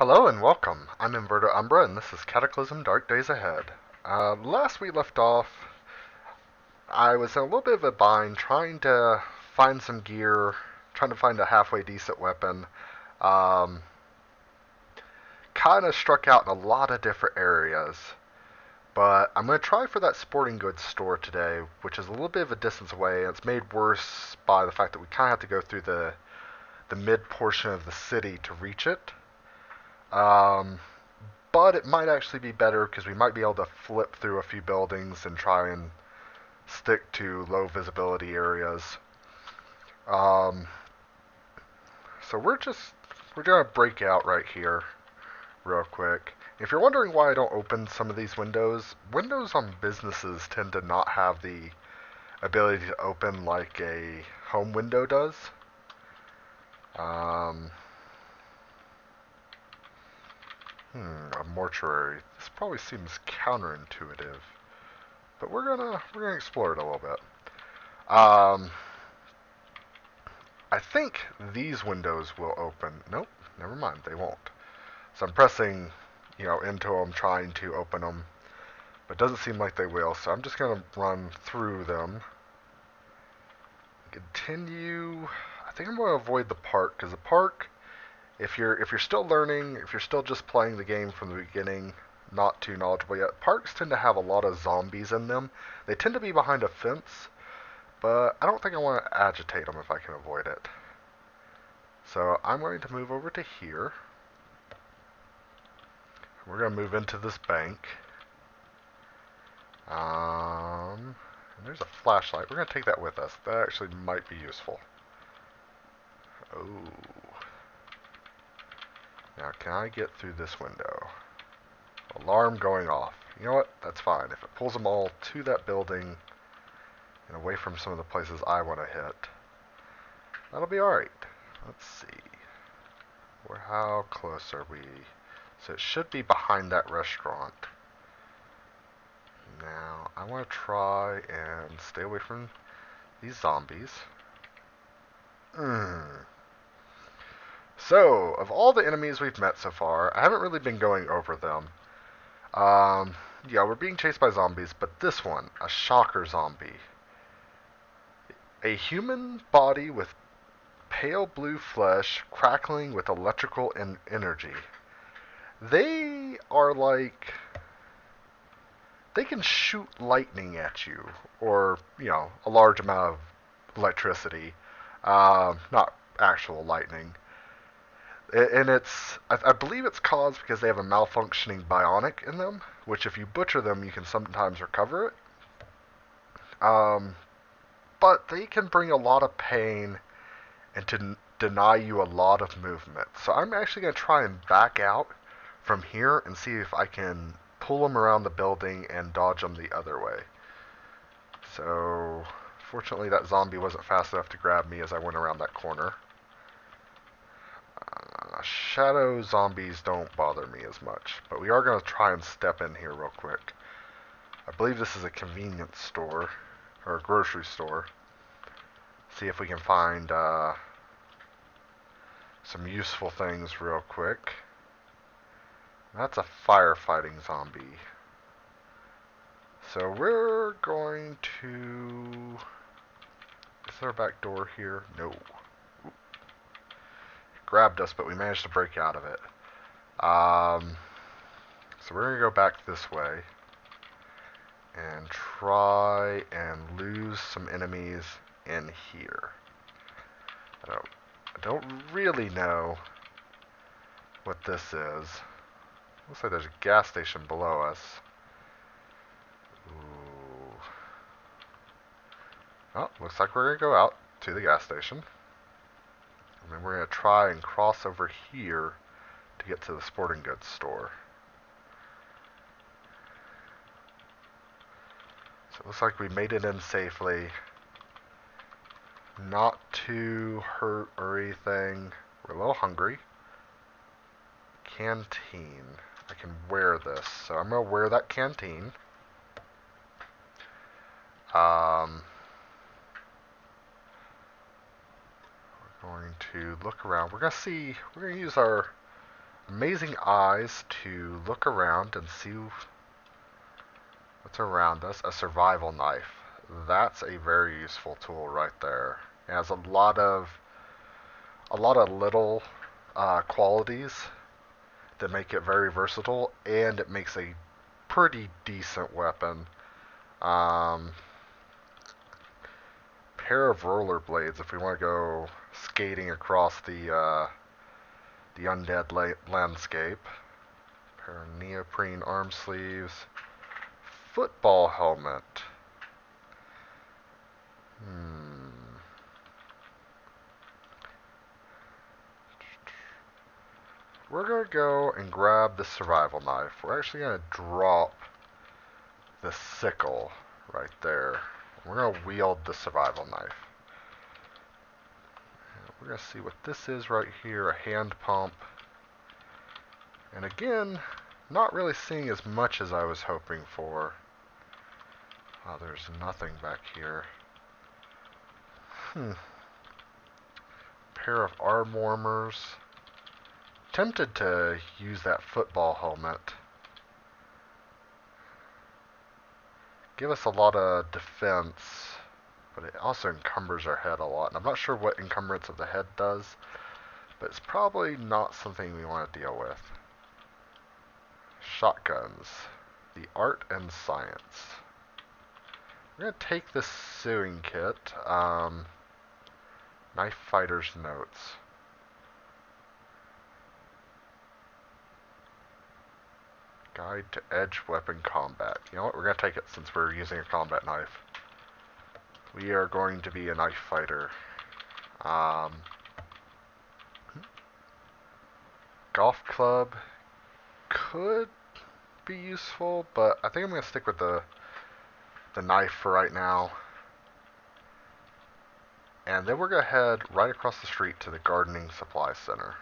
Hello and welcome. I'm Inverter Umbra and this is Cataclysm Dark Days Ahead. Last we left off, I was in a little bit of a bind trying to find some gear, trying to find a halfway decent weapon. Um, kind of struck out in a lot of different areas, but I'm going to try for that sporting goods store today, which is a little bit of a distance away, and it's made worse by the fact that we kind of have to go through the mid portion of the city to reach it. Um, but it might actually be better because we might be able to flip through a few buildings and try and stick to low visibility areas. Um, so we're gonna break out right here real quick. If you're wondering why I don't open some of these windows, windows on businesses tend to not have the ability to open like a home window does. Um, a mortuary. This probably seems counterintuitive, but we're gonna explore it a little bit. Um, I think these windows will open. Nope, never mind, they won't. So I'm pressing, into them, trying to open them, but it doesn't seem like they will. So I'm just gonna run through them. Continue. I think I'm going to avoid the park because the park, if you're still learning, if you're still just playing the game from the beginning, not too knowledgeable yet, parks tend to have a lot of zombies in them. They tend to be behind a fence, but I don't think I want to agitate them if I can avoid it. So I'm going to move over to here. We're going to move into this bank. And there's a flashlight. We're going to take that with us. That actually might be useful. Oh. Now, can I get through this window? Alarm going off. You know what? That's fine. If it pulls them all to that building and away from some of the places I want to hit, that'll be alright. Let's see. How close are we? So it should be behind that restaurant. Now, I want to try and stay away from these zombies. So, of all the enemies we've met so far, I haven't really been going over them. Yeah, we're being chased by zombies, but this one, a shocker zombie. A human body with pale blue flesh crackling with electrical energy. They are like they can shoot lightning at you, or a large amount of electricity, not actual lightning. And I believe it's caused because they have a malfunctioning bionic in them, which if you butcher them, you can sometimes recover it. Um, but they can bring a lot of pain and to deny you a lot of movement. So I'm actually going to try and back out from here and see if I can pull them around the building and dodge them the other way. So, fortunately, that zombie wasn't fast enough to grab me as I went around that corner. Shadow zombies don't bother me as much, but we are going to try and step in here real quick. I believe this is a convenience store, or a grocery store. See if we can find some useful things real quick. That's a firefighting zombie. So we're going to... Is there a back door here? No. It grabbed us, but we managed to break out of it. So we're going to go back this way and try and lose some enemies in here. I don't really know what this is. Looks like there's a gas station below us. Ooh. Oh, looks like we're going to go out to the gas station. And then we're going to try and cross over here to get to the sporting goods store. So it looks like we made it in safely. Not too hurt or anything. We're a little hungry. Canteen. I can wear this, so I'm going to wear that canteen. We're going to look around. We're going to use our amazing eyes to look around and see what's around us. A survival knife. That's a very useful tool right there. It has a lot of little qualities that make it very versatile, and it makes a pretty decent weapon. Um, Pair of rollerblades if we want to go skating across the undead landscape. Pair of neoprene arm sleeves. Football helmet. Hmm. We're going to go and grab the survival knife. We're actually going to drop the sickle right there. We're going to wield the survival knife. We're going to see what this is right here, a hand pump. And again, not really seeing as much as I was hoping for. Oh, there's nothing back here. Pair of arm warmers. Tempted to use that football helmet. Give us a lot of defense, but it also encumbers our head a lot. And I'm not sure what encumbrance of the head does, but it's probably not something we want to deal with. Shotguns. The art and science. We're going to take this sewing kit. Knife fighter's notes. Guide to edge weapon combat. You know what? We're going to take it since we're using a combat knife. We are going to be a knife fighter. Golf club could be useful, but I think I'm going to stick with the knife for right now. And then we're going to head right across the street to the gardening supply center.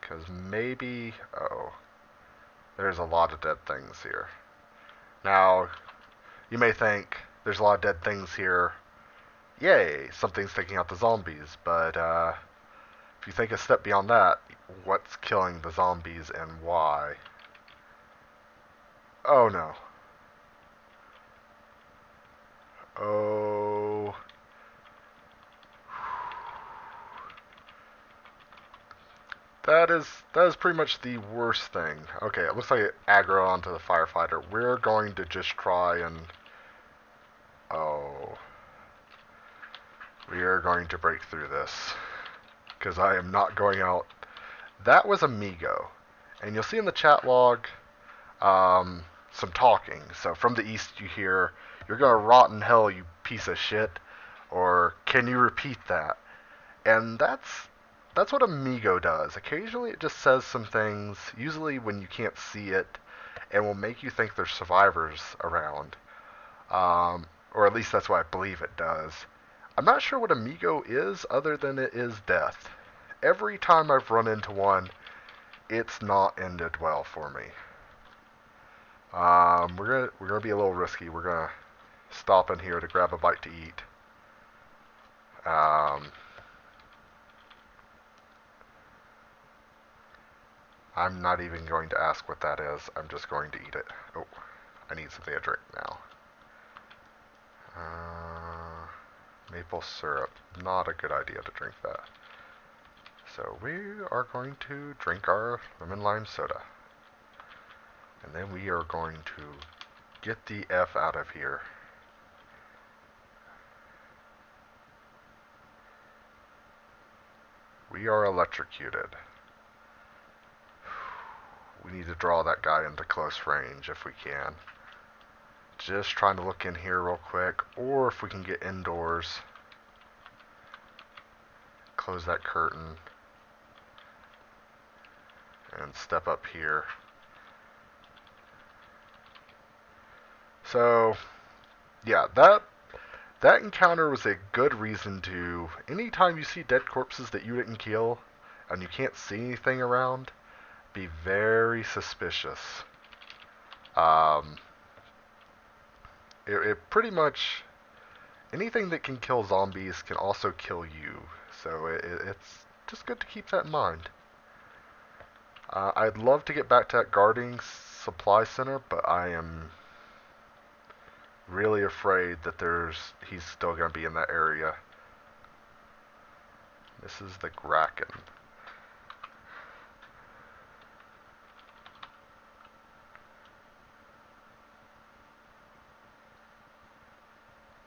Because maybe... oh, there's a lot of dead things here. Now, you may think, there's a lot of dead things here. Yay, something's taking out the zombies. But if you think a step beyond that, what's killing the zombies and why? Oh no. Oh. That is pretty much the worst thing. Okay, it looks like it aggro onto the firefighter. We're going to just try and... oh. We are going to break through this. Because I am not going out. That was Amigo. And you'll see in the chat log some talking. So from the east you hear, "You're gonna rot in hell, you piece of shit." Or, "Can you repeat that?" And that's what Amigo does. Occasionally it just says some things, usually when you can't see it, and will make you think there's survivors around. Or at least that's what I believe it does. I'm not sure what Amigo is other than it is death. Every time I've run into one, it's not ended well for me. We're gonna be a little risky. We're gonna stop in here to grab a bite to eat. I'm not even going to ask what that is. I'm just going to eat it. Oh, I need something to drink now. Maple syrup. Not a good idea to drink that. So we are going to drink our lemon lime soda. And then we are going to get the F out of here. We are electrocuted. We need to draw that guy into close range if we can. Just trying to look in here real quick, or if we can get indoors. Close that curtain. And step up here. So, yeah, that encounter was a good reason to, anytime you see dead corpses that you didn't kill, and you can't see anything around, be very suspicious. It pretty much, anything that can kill zombies can also kill you. So just good to keep that in mind. I'd love to get back to that guarding supply center, but I am really afraid that he's still going to be in that area. This is the Kraken.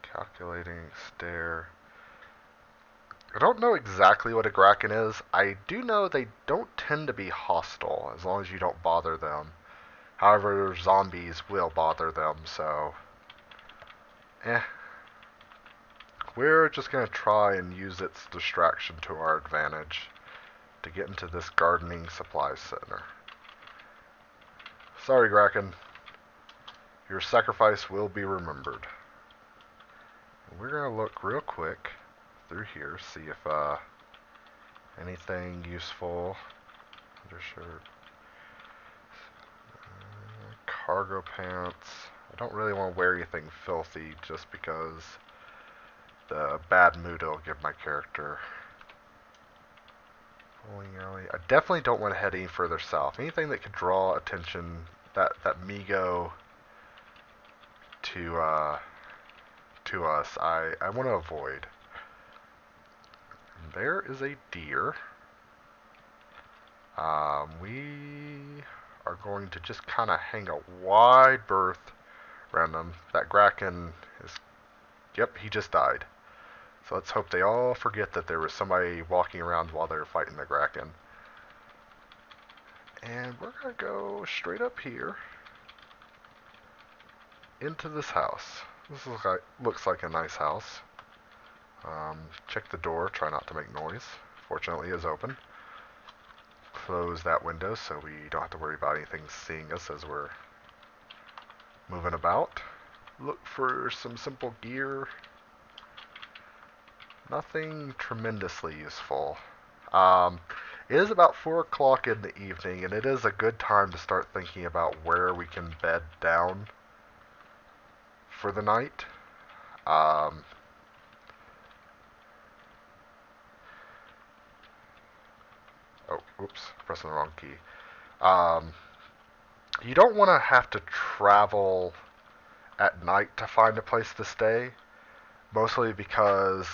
Calculating stare. I don't know exactly what a Kraken is. I do know they don't tend to be hostile as long as you don't bother them. However, zombies will bother them, so we're just going to try and use its distraction to our advantage to get into this gardening supply center. Sorry, Kraken. Your sacrifice will be remembered. We're going to look real quick through here, see if anything useful. Undershirt. Cargo pants. I don't really want to wear anything filthy just because the bad mood it'll give my character. Bowling alley. I definitely don't want to head any further south. Anything that could draw attention, that Migo to us, I want to avoid. And there is a deer. We are going to just kind of hang a wide berth around them. That Kraken is, yep, he just died. So let's hope they all forget that there was somebody walking around while they were fighting the Kraken. And we're going to go straight up here into this house. This looks like a nice house. Check the door, try not to make noise. Fortunately, it's open. Close that window so we don't have to worry about anything seeing us as we're moving about. Look for some simple gear. Nothing tremendously useful. It is about 4 o'clock in the evening, and it is a good time to start thinking about where we can bed down for the night. Oh, oops, pressing the wrong key. You don't want to have to travel at night to find a place to stay, mostly because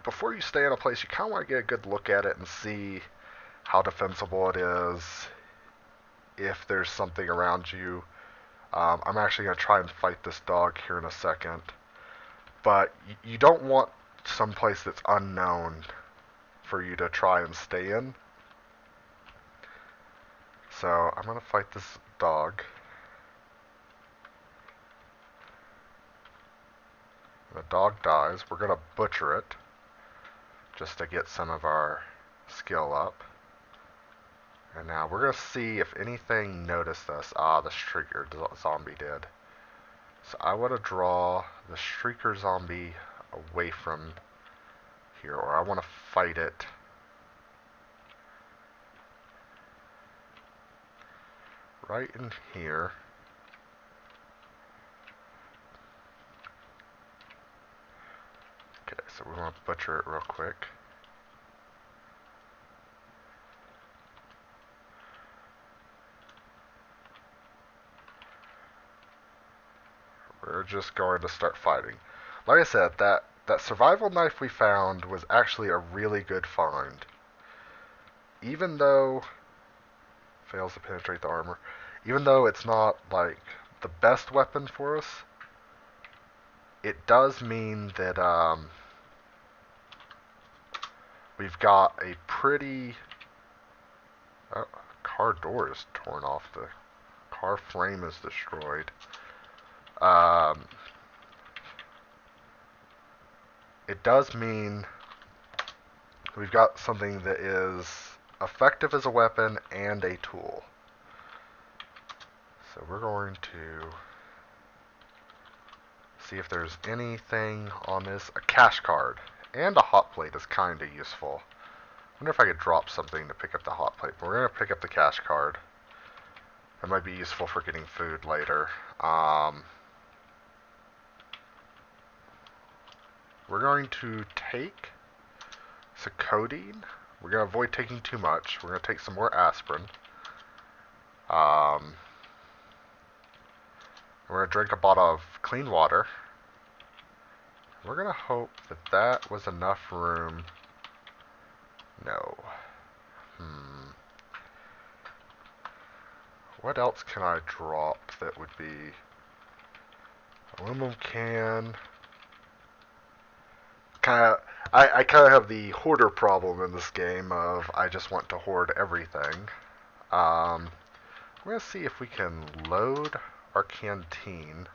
before you stay in a place, you kind of want to get a good look at it and see how defensible it is, if there's something around you. I'm actually going to try and fight this dog here in a second. But you don't want some place that's unknown for you to try and stay in. So I'm going to fight this dog. The dog dies. We're going to butcher it just to get some of our skill up. And now we're going to see if anything noticed us. Ah, the Streaker zombie did. So I want to draw the Streaker zombie away from here, or I want to fight it right in here. Okay, so we want to butcher it real quick. We're just going to start fighting. Like I said, that survival knife we found was actually a really good find. Even though fails to penetrate the armor, even though it's not like the best weapon for us, it does mean that we've got a pretty car door is torn off, the car frame is destroyed. It does mean we've got something that is effective as a weapon and a tool. So we're going to see if there's anything on this. A cash card and a hot plate is kind of useful. I wonder if I could drop something to pick up the hot plate, but we're going to pick up the cash card. That might be useful for getting food later. We're going to take some codeine. We're going to avoid taking too much. We're going to take some more aspirin. Um, we're going to drink a bottle of clean water. We're going to hope that that was enough room. No. What else can I drop that would be aluminum can? I kind of have the hoarder problem in this game of I just want to hoard everything. We're going to see if we can load our canteen.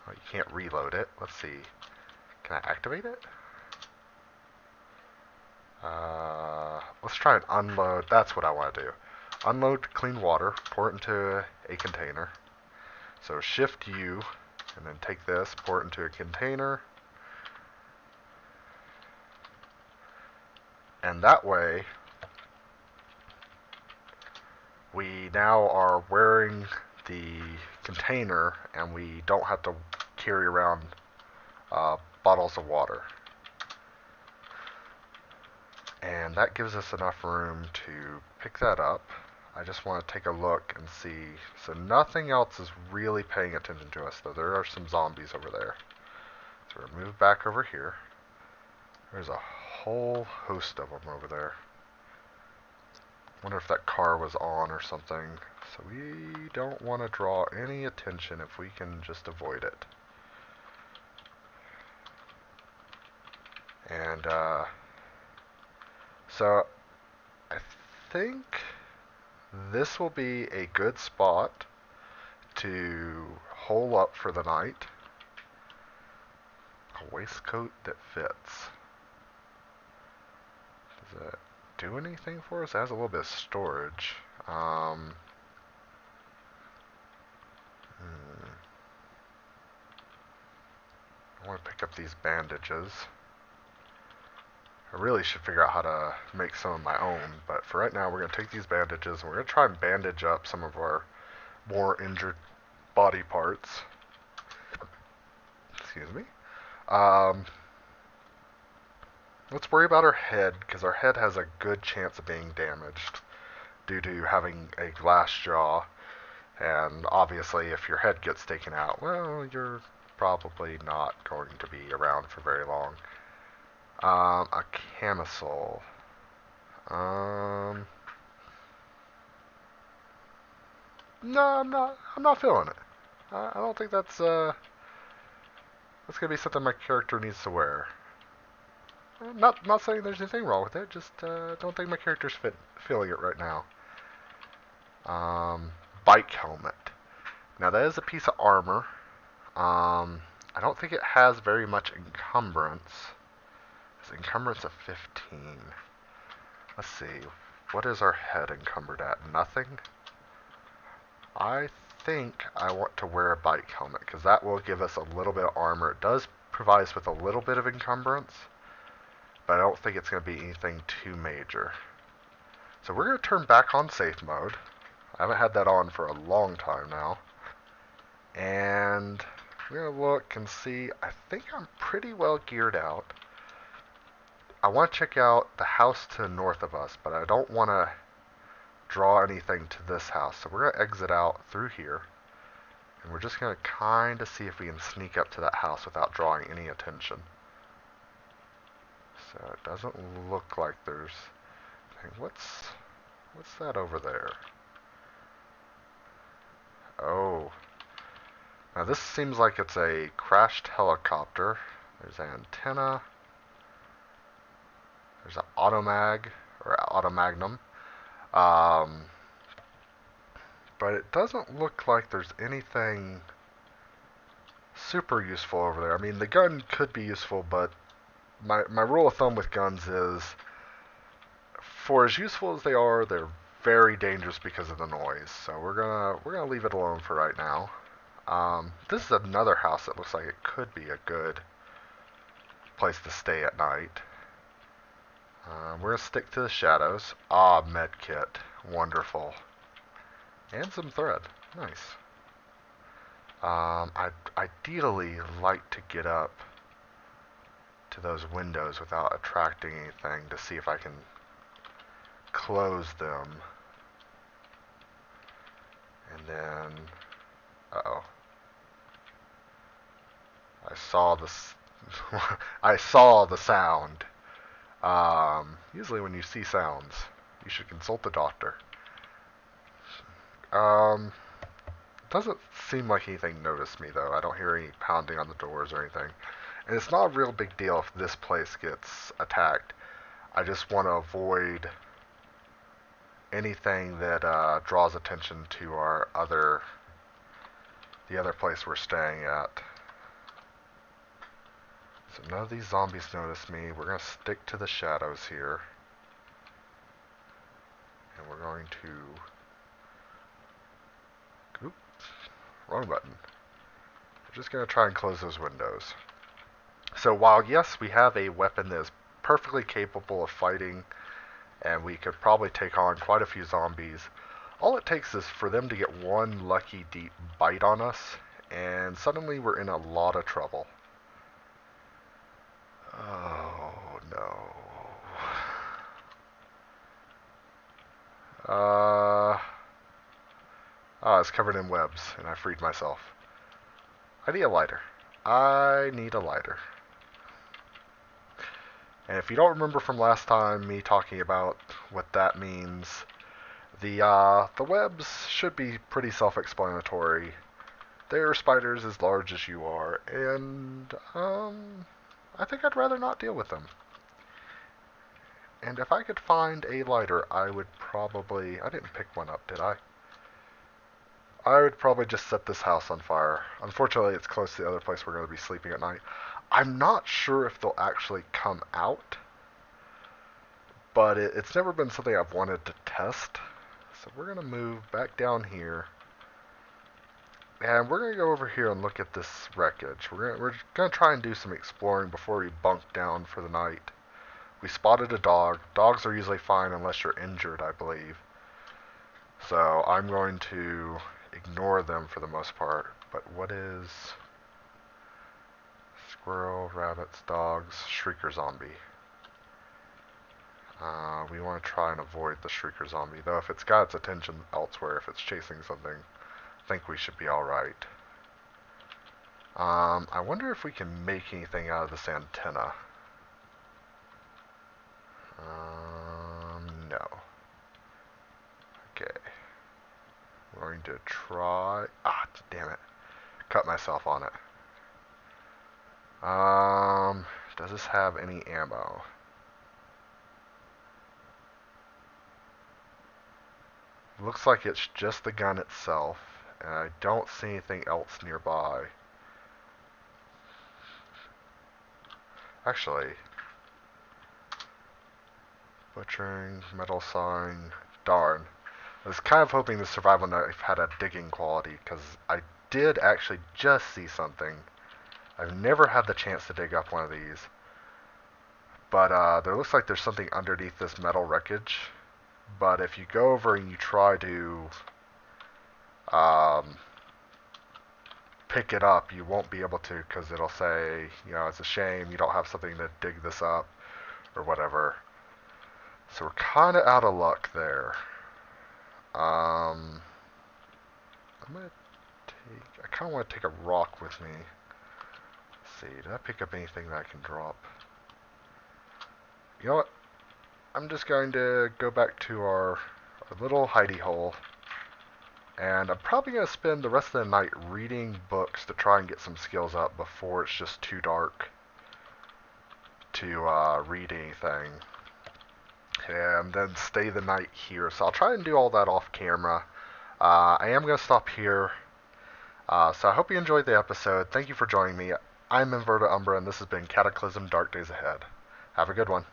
Oh, you can't reload it. Let's see. Can I activate it? Let's try and unload. That's what I want to do. Unload clean water, pour it into a container. So Shift U, and then take this, pour it into a container. And that way, we now are wearing the container and we don't have to carry around bottles of water. And that gives us enough room to pick that up. I just want to take a look and see. So nothing else is really paying attention to us, though there are some zombies over there. So we're move back over here. There's a whole host of them over there. Wonder if that car was on or something. So we don't want to draw any attention if we can just avoid it. And so I think this will be a good spot to hole up for the night. A waistcoat that fits. Does it do anything for us? It has a little bit of storage. I want to pick up these bandages. I really should figure out how to make some of my own, but for right now we're going to take these bandages and we're going to try and bandage up some of our more injured body parts. Excuse me. Let's worry about our head, because our head has a good chance of being damaged due to having a glass jaw. And obviously, if your head gets taken out, well, you're probably not going to be around for very long. A camisole. No, I'm not feeling it. I don't think that's gonna be something my character needs to wear. Not saying there's anything wrong with it. Just don't think my character's feeling it right now. Bike helmet. Now that is a piece of armor. I don't think it has very much encumbrance. It's encumbrance of 15. Let's see. What is our head encumbered at? Nothing? I think I want to wear a bike helmet because that will give us a little bit of armor. It does provide us with a little bit of encumbrance, but I don't think it's going to be anything too major. So we're going to turn back on safe mode. I haven't had that on for a long time now. And we're going to look and see. I think I'm pretty well geared out. I want to check out the house to the north of us, but I don't want to draw anything to this house. So we're going to exit out through here. And we're just going to kind of see if we can sneak up to that house without drawing any attention. So it doesn't look like there's... What's that over there? Oh. Now this seems like it's a crashed helicopter. There's an antenna. There's an automag, or automagnum. But it doesn't look like there's anything super useful over there. I mean, the gun could be useful, but my rule of thumb with guns is, for as useful as they are, they're very dangerous because of the noise. So we're gonna leave it alone for right now. This is another house that looks like it could be a good place to stay at night. We're gonna stick to the shadows. Ah, medkit, wonderful, and some thread, nice. I'd ideally like to get up to to those windows without attracting anything to see if I can close them. And then, uh-oh. I saw this. I saw the sound. Usually when you see sounds, you should consult the doctor. Doesn't seem like anything noticed me though. I don't hear any pounding on the doors or anything. And it's not a real big deal if this place gets attacked. I just want to avoid anything that draws attention to the other place we're staying at. So none of these zombies notice me. We're going to stick to the shadows here. And we're going to... Oops, wrong button. We're just going to try and close those windows. So while, yes, we have a weapon that is perfectly capable of fighting, and we could probably take on quite a few zombies, all it takes is for them to get one lucky deep bite on us, and suddenly we're in a lot of trouble. Oh, no. It's covered in webs, and I freed myself. I need a lighter. I need a lighter. And if you don't remember from last time me talking about what that means, the webs should be pretty self-explanatory. They're spiders as large as you are, and I think I'd rather not deal with them. And if I could find a lighter, I would probably... I didn't pick one up, did I? I would probably just set this house on fire. Unfortunately, it's close to the other place we're going to be sleeping at night. I'm not sure if they'll actually come out, but it's never been something I've wanted to test. So we're going to move back down here. And we're going to go over here and look at this wreckage. We're going to try and do some exploring before we bunk down for the night. We spotted a dog. Dogs are usually fine unless you're injured, I believe. So I'm going to ignore them for the most part. But what is... Squirrel, rabbits, dogs, shrieker zombie. We want to try and avoid the shrieker zombie. Though if it's got its attention elsewhere, if it's chasing something, I think we should be alright. I wonder if we can make anything out of this antenna. No. Okay. We're going to try... Ah, damn it. Cut myself on it. Does this have any ammo? Looks like it's just the gun itself, and I don't see anything else nearby. Actually, butchering, metal sawing, darn. I was kind of hoping the survival knife had a digging quality, because I did actually just see something. I've never had the chance to dig up one of these. But there looks like there's something underneath this metal wreckage. But if you go over and you try to pick it up, you won't be able to, because it'll say, you know, it's a shame you don't have something to dig this up, or whatever. So we're kind of out of luck there. I'm gonna take... I kind of want to take a rock with me. Let's see, did I pick up anything that I can drop? You know what? I'm just going to go back to our little hidey hole, and I'm probably going to spend the rest of the night reading books to try and get some skills up before it's just too dark to read anything, and then stay the night here. So I'll try and do all that off camera. I am going to stop here, so I hope you enjoyed the episode. Thank you for joining me. I'm Umbra, and this has been Cataclysm Dark Days Ahead. Have a good one.